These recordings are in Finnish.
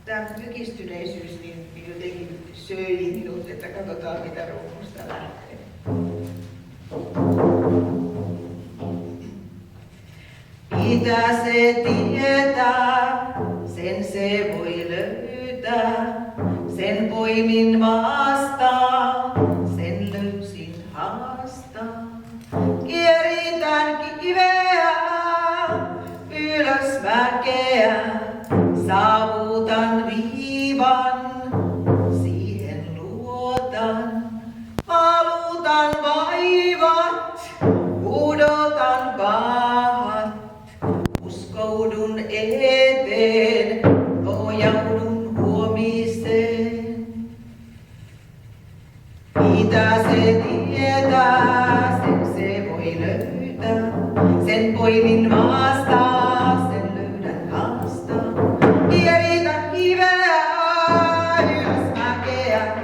tämä mykistyneisyys niin jotenkin söi minut, että katsotaan mitä ruukusta lähtee. Mitä se tietää, sen se voi löytää. Sen poimin maasta, sen löysin haasta. Kieritän kiveä, ylös mäkeä. Saavutan viivan, siihen luotan. Valutan vaivat, pudotan pahat. Uskoudun eteen, nojaudun huomiseen. Mitä se tietää, sen se voi löytää. Sen poimin maasta, sen löydän haasta. Kieritän kiveä, ylös mäkeä.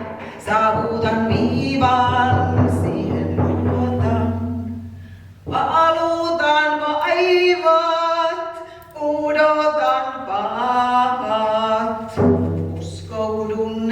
Saavutan viivan, siihen luotan. Valutan vaivat, pudotan pahat. Uskoudun